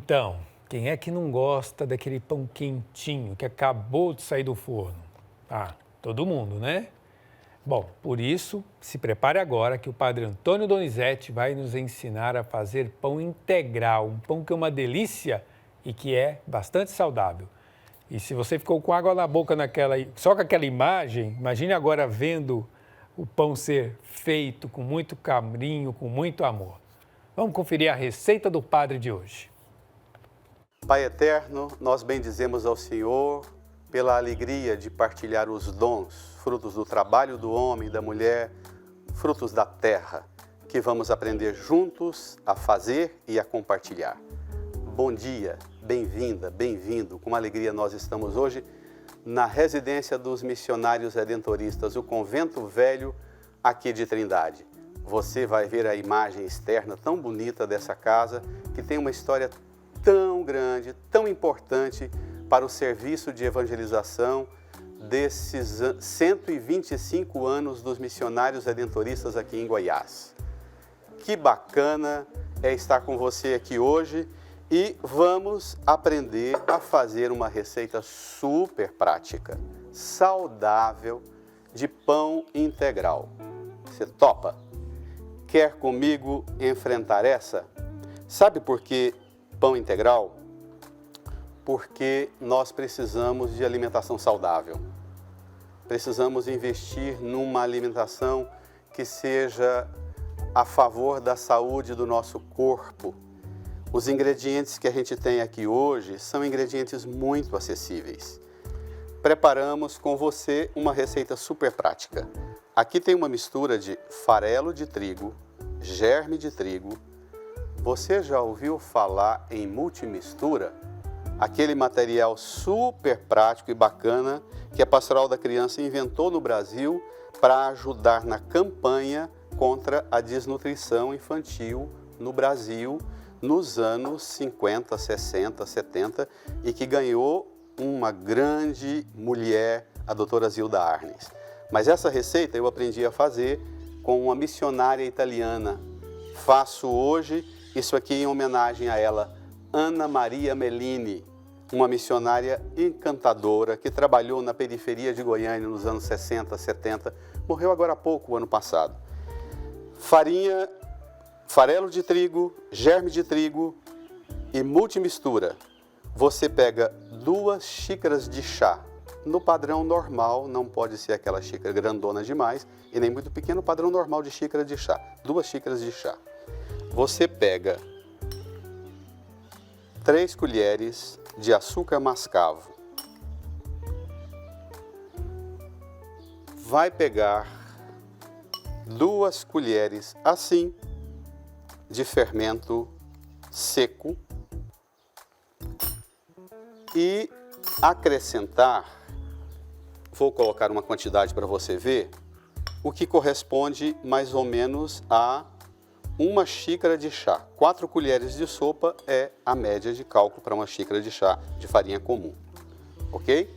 Então, quem é que não gosta daquele pão quentinho que acabou de sair do forno? Ah, todo mundo, né? Bom, por isso, se prepare agora que o Padre Antônio Donizete vai nos ensinar a fazer pão integral, um pão que é uma delícia e que é bastante saudável. E se você ficou com água na boca só com aquela imagem, imagine agora vendo o pão ser feito com muito carinho, com muito amor. Vamos conferir a receita do Padre de hoje. Pai eterno, nós bendizemos ao Senhor pela alegria de partilhar os dons, frutos do trabalho do homem e da mulher, frutos da terra, que vamos aprender juntos a fazer e a compartilhar. Bom dia, bem-vinda, bem-vindo. Com alegria nós estamos hoje na residência dos missionários redentoristas, o Convento Velho aqui de Trindade. Você vai ver a imagem externa tão bonita dessa casa, que tem uma história tão grande, tão importante para o serviço de evangelização desses 125 anos dos missionários redentoristas aqui em Goiás. Que bacana é estar com você aqui hoje e vamos aprender a fazer uma receita super prática, saudável, de pão integral. Você topa? Quer comigo enfrentar essa? Sabe por que pão integral? Porque nós precisamos de alimentação saudável. Precisamos investir numa alimentação que seja a favor da saúde do nosso corpo. Os ingredientes que a gente tem aqui hoje são ingredientes muito acessíveis. Preparamos com você uma receita super prática. Aqui tem uma mistura de farelo de trigo, germe de trigo. Você já ouviu falar em multimistura? Aquele material super prático e bacana que a Pastoral da Criança inventou no Brasil para ajudar na campanha contra a desnutrição infantil no Brasil nos anos 50, 60, 70 e que ganhou uma grande mulher, a doutora Zilda Arnes. Mas essa receita eu aprendi a fazer com uma missionária italiana. Faço hoje isso aqui em homenagem a ela, Ana Maria Mellini, uma missionária encantadora que trabalhou na periferia de Goiânia nos anos 60, 70, morreu agora há pouco, o ano passado. Farinha, farelo de trigo, germe de trigo e multimistura. Você pega 2 xícaras de chá, no padrão normal, não pode ser aquela xícara grandona demais e nem muito pequeno, padrão normal de xícara de chá, 2 xícaras de chá. Você pega 3 colheres de açúcar mascavo. Vai pegar 2 colheres assim de fermento seco e acrescentar, vou colocar uma quantidade para você ver, o que corresponde mais ou menos a 1 xícara de chá. 4 colheres de sopa é a média de cálculo para 1 xícara de chá de farinha comum, ok?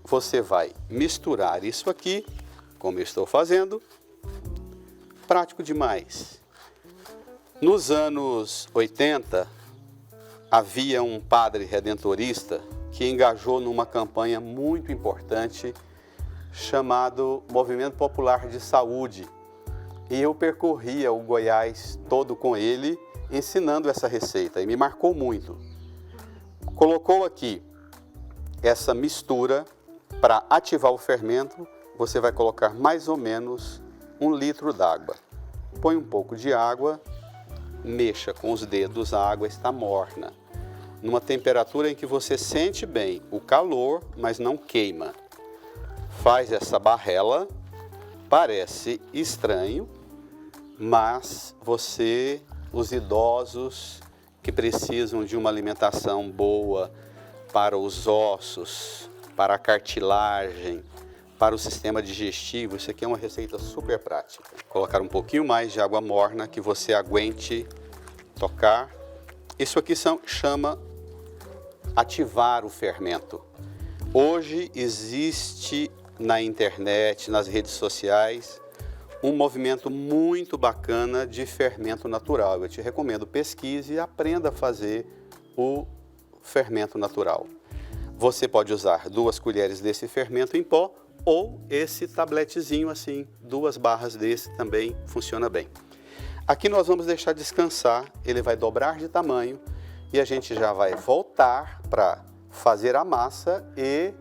Você vai misturar isso aqui, como eu estou fazendo, prático demais. Nos anos 80, havia um padre redentorista que engajou numa campanha muito importante chamado Movimento Popular de Saúde. E eu percorria o Goiás todo com ele, ensinando essa receita, e me marcou muito. Colocou aqui essa mistura, para ativar o fermento, você vai colocar mais ou menos 1 litro d'água. Põe um pouco de água, mexa com os dedos, a água está morna. Numa temperatura em que você sente bem o calor, mas não queima. Faz essa barrela, parece estranho, mas os idosos que precisam de uma alimentação boa para os ossos, para a cartilagem, para o sistema digestivo, isso aqui é uma receita super prática. Colocar um pouquinho mais de água morna que você aguente tocar. Isso aqui chama ativar o fermento. Hoje existe na internet, nas redes sociais, um movimento muito bacana de fermento natural. Eu te recomendo, pesquise e aprenda a fazer o fermento natural. Você pode usar 2 colheres desse fermento em pó ou esse tabletezinho assim, 2 barras desse também funciona bem. Aqui nós vamos deixar descansar, ele vai dobrar de tamanho e a gente já vai voltar para fazer a massa e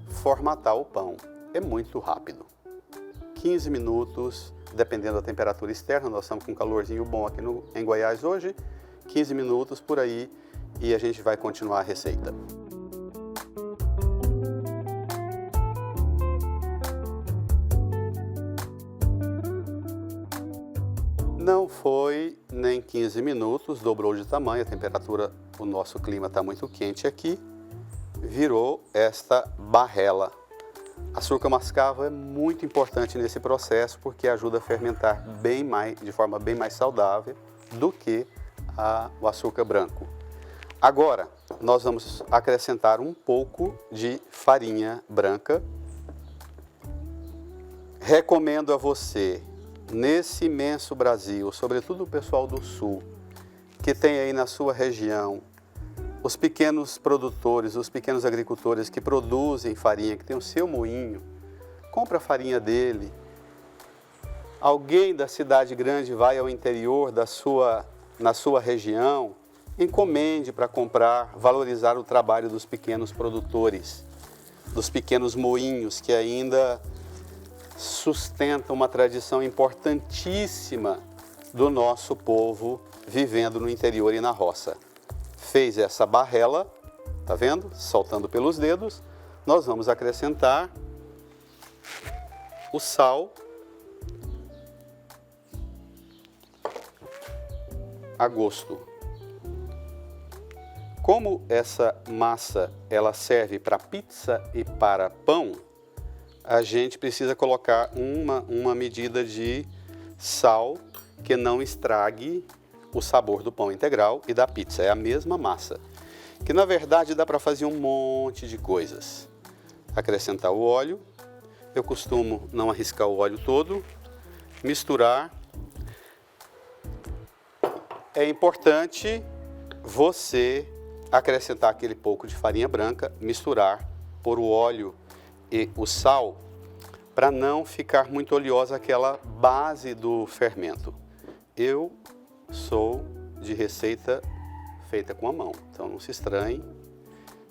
formatar o pão. É muito rápido. 15 minutos, dependendo da temperatura externa, nós estamos com um calorzinho bom aqui em Goiás hoje, 15 minutos por aí e a gente vai continuar a receita. Não foi nem 15 minutos, dobrou de tamanho, a temperatura, o nosso clima está muito quente aqui, virou esta barrela. Açúcar mascavo é muito importante nesse processo porque ajuda a fermentar de forma bem mais saudável do que o açúcar branco. Agora, nós vamos acrescentar um pouco de farinha branca. Recomendo a você, nesse imenso Brasil, sobretudo o pessoal do Sul, que tem aí na sua região, os pequenos produtores, os pequenos agricultores que produzem farinha, que tem o seu moinho, compra a farinha dele. Alguém da cidade grande vai ao interior na sua região, encomende para comprar, valorizar o trabalho dos pequenos produtores, dos pequenos moinhos que ainda sustentam uma tradição importantíssima do nosso povo vivendo no interior e na roça. Fez essa barrela, tá vendo? Soltando pelos dedos, nós vamos acrescentar o sal, a gosto. Como essa massa ela serve para pizza e para pão, a gente precisa colocar uma medida de sal que não estrague o sabor do pão integral e da pizza. É a mesma massa, que na verdade dá para fazer um monte de coisas. Acrescentar o óleo, eu costumo não arriscar o óleo todo, misturar. É importante você acrescentar aquele pouco de farinha branca, misturar, pôr o óleo e o sal, para não ficar muito oleosa aquela base do fermento. Eu sou de receita feita com a mão, então não se estranhe.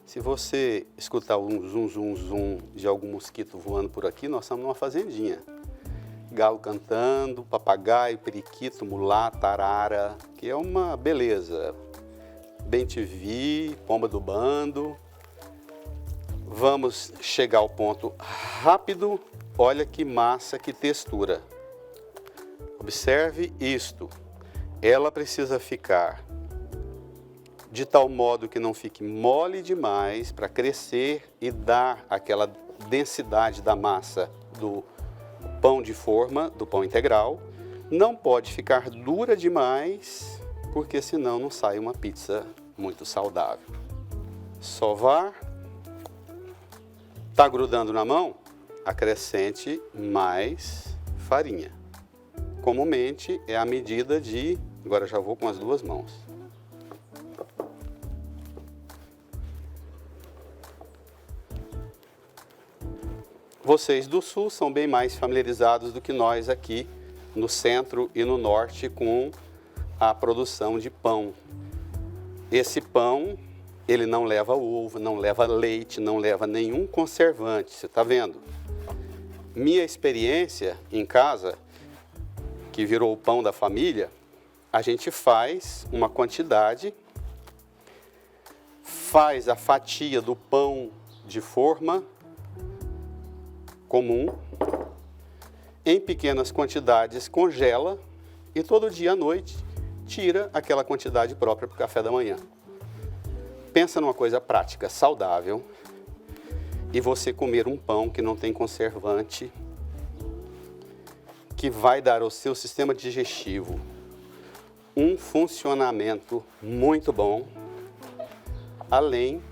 Se você escutar um zum, zum, zum de algum mosquito voando por aqui, nós estamos numa fazendinha. Galo cantando, papagaio, periquito, mulata, arara, que é uma beleza. Bem-te-vi, pomba do bando. Vamos chegar ao ponto rápido. Olha que massa, que textura. Observe isto. Ela precisa ficar de tal modo que não fique mole demais para crescer e dar aquela densidade da massa do pão de forma, do pão integral. Não pode ficar dura demais, porque senão não sai uma pizza muito saudável. Sovar. Está grudando na mão? Acrescente mais farinha. Comumente é a medida de... Agora já vou com as 2 mãos. Vocês do Sul são bem mais familiarizados do que nós aqui no Centro e no Norte com a produção de pão. Esse pão, ele não leva ovo, não leva leite, não leva nenhum conservante, você está vendo? Minha experiência em casa, que virou o pão da família, a gente faz uma quantidade, faz a fatia do pão de forma comum, em pequenas quantidades congela e todo dia à noite tira aquela quantidade própria para o café da manhã. Pensa numa coisa prática, saudável, e você comer um pão que não tem conservante, que vai dar ao seu sistema digestivo um funcionamento muito bom, além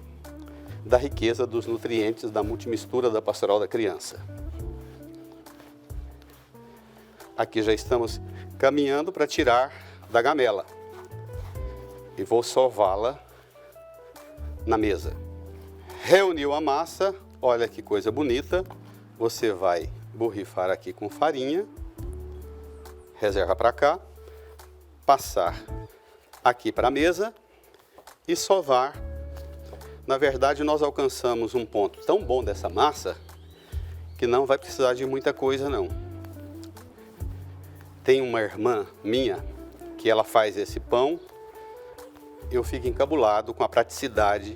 da riqueza dos nutrientes da multimistura da Pastoral da Criança. Aqui já estamos caminhando para tirar da gamela. E vou sová-la na mesa. Reuniu a massa, olha que coisa bonita. Você vai borrifar aqui com farinha, reserva para cá, passar aqui para a mesa e sovar. Na verdade, nós alcançamos um ponto tão bom dessa massa que não vai precisar de muita coisa, não. Tem uma irmã minha que ela faz esse pão, eu fico encabulado com a praticidade.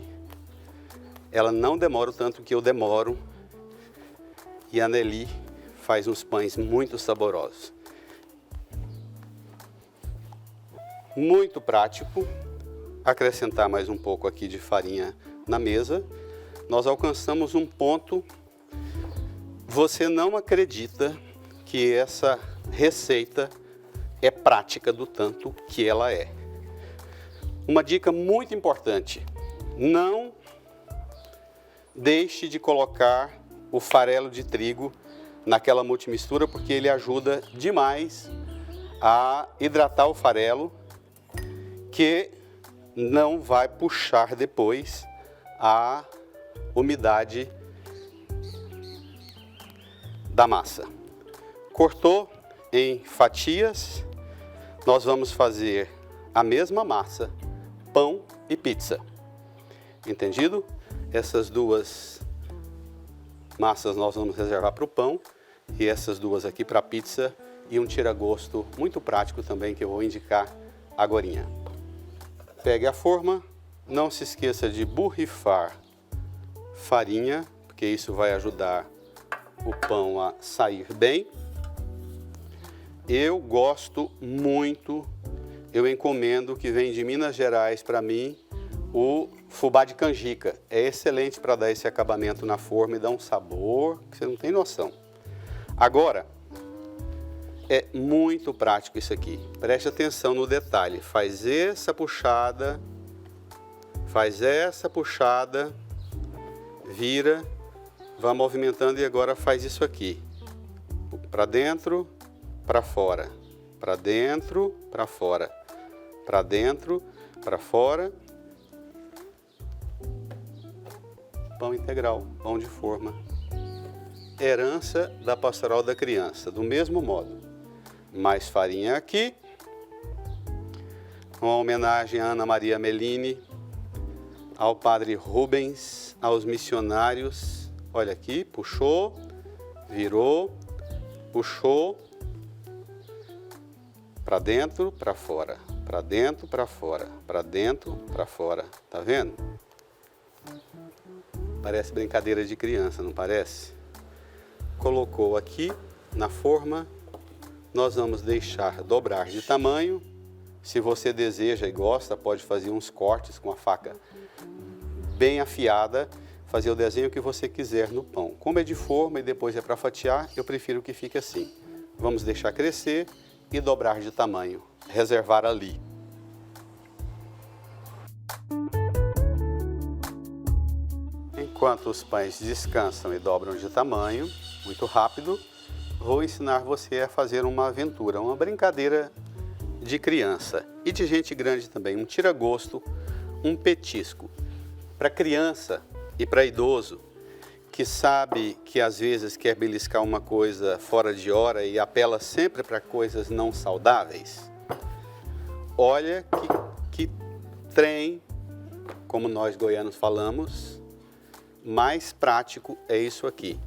Ela não demora o tanto que eu demoro e a Nelly faz uns pães muito saborosos. Muito prático. Acrescentar mais um pouco aqui de farinha na mesa. Nós alcançamos um ponto. Você não acredita que essa receita é prática do tanto que ela é. Uma dica muito importante: não deixe de colocar o farelo de trigo naquela multimistura, porque ele ajuda demais a hidratar o farelo, que não vai puxar depois a umidade da massa. Cortou em fatias, nós vamos fazer a mesma massa, pão e pizza. Entendido? Essas duas massas nós vamos reservar para o pão e essas duas aqui para a pizza, e um tira-gosto muito prático também que eu vou indicar agorinha. Pegue a forma, não se esqueça de borrifar farinha, porque isso vai ajudar o pão a sair bem. Eu gosto muito, eu encomendo, que vem de Minas Gerais para mim, o fubá de canjica. É excelente para dar esse acabamento na forma e dar um sabor que você não tem noção. Agora, é muito prático isso aqui. Preste atenção no detalhe. Faz essa puxada, vira, vai movimentando e agora faz isso aqui. Para dentro, para fora. Para dentro, para fora. Para dentro, para fora. Pão integral, pão de forma. Herança da Pastoral da Criança, do mesmo modo. Mais farinha aqui. Uma homenagem a Ana Maria Mellini, ao Padre Rubens, aos missionários. Olha aqui, puxou, virou, puxou. Para dentro, para fora. Para dentro, para fora. Para dentro, para fora. Tá vendo? Parece brincadeira de criança, não parece? Colocou aqui na forma, nós vamos deixar dobrar de tamanho. Se você deseja e gosta, pode fazer uns cortes com a faca bem afiada, fazer o desenho que você quiser no pão. Como é de forma e depois é para fatiar, eu prefiro que fique assim. Vamos deixar crescer e dobrar de tamanho, reservar ali. Enquanto os pães descansam e dobram de tamanho, muito rápido, vou ensinar você a fazer uma aventura, uma brincadeira de criança e de gente grande também, um tira-gosto, um petisco. Para criança e para idoso, que sabe que às vezes quer beliscar uma coisa fora de hora e apela sempre para coisas não saudáveis, olha que trem, como nós goianos falamos, mais prático é isso aqui.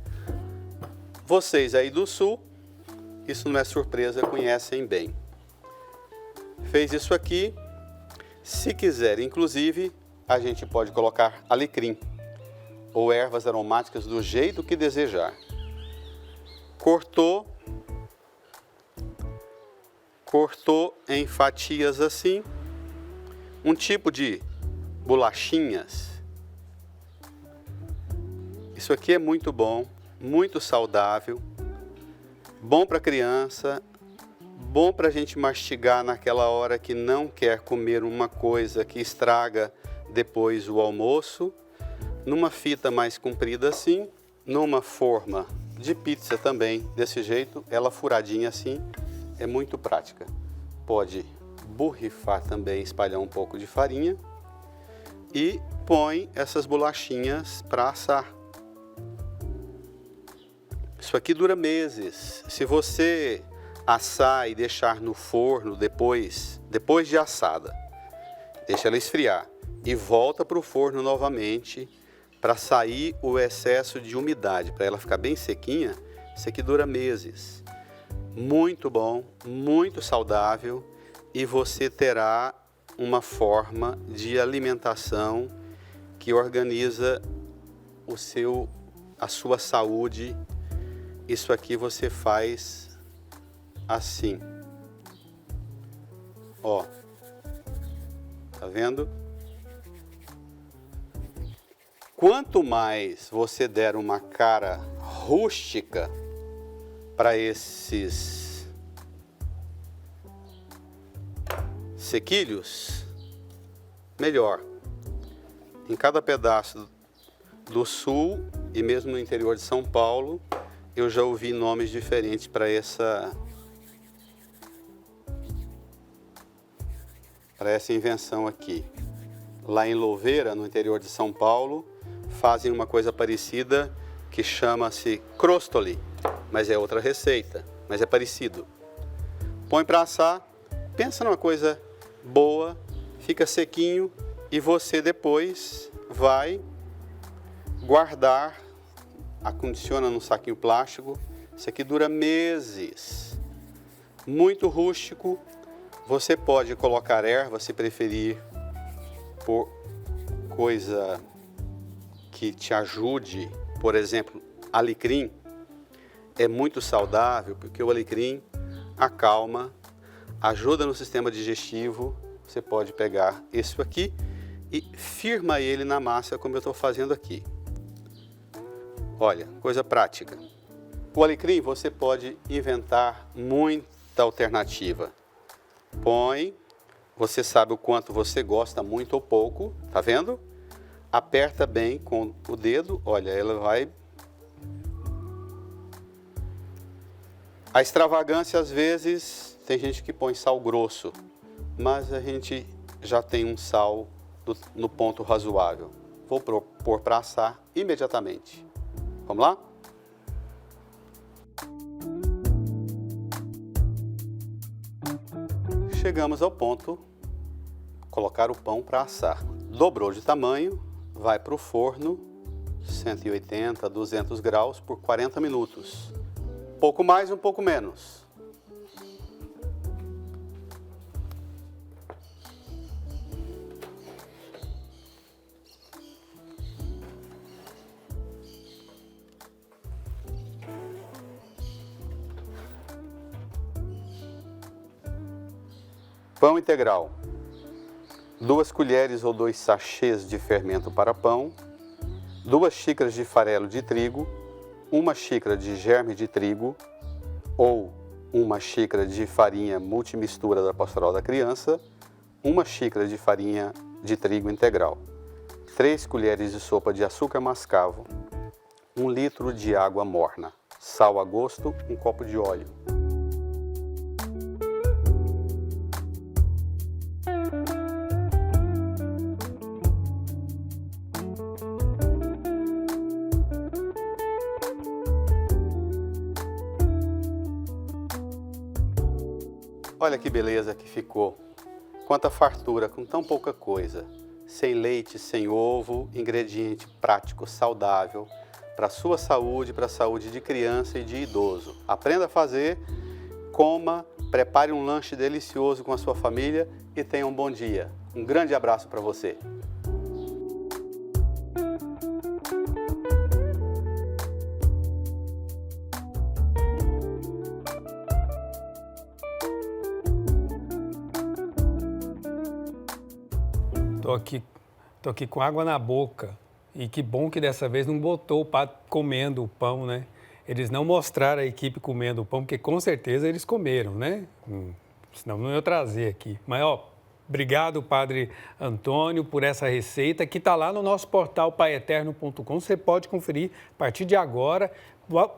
Vocês aí do sul, isso não é surpresa, conhecem bem. Fez isso aqui, se quiser, inclusive, a gente pode colocar alecrim ou ervas aromáticas do jeito que desejar. Cortou em fatias assim, um tipo de bolachinhas. Isso aqui é muito bom, muito saudável, bom para criança, bom para a gente mastigar naquela hora que não quer comer uma coisa que estraga depois o almoço, numa fita mais comprida assim, numa forma de pizza também, desse jeito, ela furadinha assim, é muito prática. Pode borrifar também, espalhar um pouco de farinha e põe essas bolachinhas para assar. Isso aqui dura meses. Se você assar e deixar no forno depois de assada, deixa ela esfriar e volta para o forno novamente para sair o excesso de umidade, para ela ficar bem sequinha, isso aqui dura meses. Muito bom, muito saudável e você terá uma forma de alimentação que organiza a sua saúde. Isso aqui você faz assim, ó, tá vendo? Quanto mais você der uma cara rústica para esses sequilhos, melhor. Em cada pedaço do sul e mesmo no interior de São Paulo, eu já ouvi nomes diferentes para essa invenção aqui. Lá em Louveira, no interior de São Paulo, fazem uma coisa parecida que chama-se crostoli, mas é outra receita, mas é parecido. Põe para assar, pensa numa coisa boa, fica sequinho e você depois vai guardar, acondiciona num saquinho plástico. Isso aqui dura meses. Muito rústico. Você pode colocar erva se preferir, por coisa que te ajude. Por exemplo, alecrim é muito saudável porque o alecrim acalma, ajuda no sistema digestivo. Você pode pegar isso aqui e firma ele na massa como eu estou fazendo aqui. Olha, coisa prática. O alecrim você pode inventar muita alternativa. Põe, você sabe o quanto você gosta, muito ou pouco, tá vendo? Aperta bem com o dedo, olha, ela vai... A extravagância, às vezes, tem gente que põe sal grosso, mas a gente já tem um sal no ponto razoável. Vou pôr para assar imediatamente. Vamos lá? Chegamos ao ponto, colocar o pão para assar. Dobrou de tamanho, vai para o forno, 180 a 200 graus por 40 minutos. Um pouco mais, um pouco menos. Pão integral, 2 colheres ou 2 sachês de fermento para pão, 2 xícaras de farelo de trigo, 1 xícara de germe de trigo ou 1 xícara de farinha multimistura da Pastoral da Criança, 1 xícara de farinha de trigo integral, 3 colheres de sopa de açúcar mascavo, 1 litro de água morna, sal a gosto, 1 copo de óleo. Olha que beleza que ficou. Quanta fartura com tão pouca coisa. Sem leite, sem ovo, ingrediente prático, saudável, para a sua saúde, para a saúde de criança e de idoso. Aprenda a fazer, coma, prepare um lanche delicioso com a sua família e tenha um bom dia. Um grande abraço para você. Tô aqui com água na boca. E que bom que dessa vez não botou o padre comendo o pão, né? Eles não mostraram a equipe comendo o pão, porque com certeza eles comeram, né? Senão não ia trazer aqui. Mas, ó, obrigado, Padre Antônio, por essa receita que está lá no nosso portal paieterno.com. Você pode conferir a partir de agora.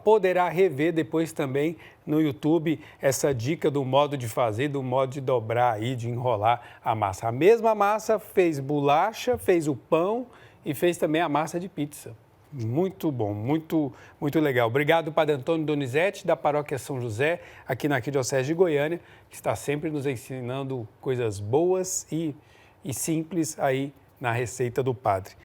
poderá rever depois também no YouTube essa dica do modo de fazer, do modo de dobrar aí, de enrolar a massa. A mesma massa fez bolacha, fez o pão e fez também a massa de pizza. Muito bom, muito legal. Obrigado, Padre Antônio Donizete, da Paróquia São José, aqui na Arquidiocese de Goiânia, que está sempre nos ensinando coisas boas e simples aí na receita do Padre.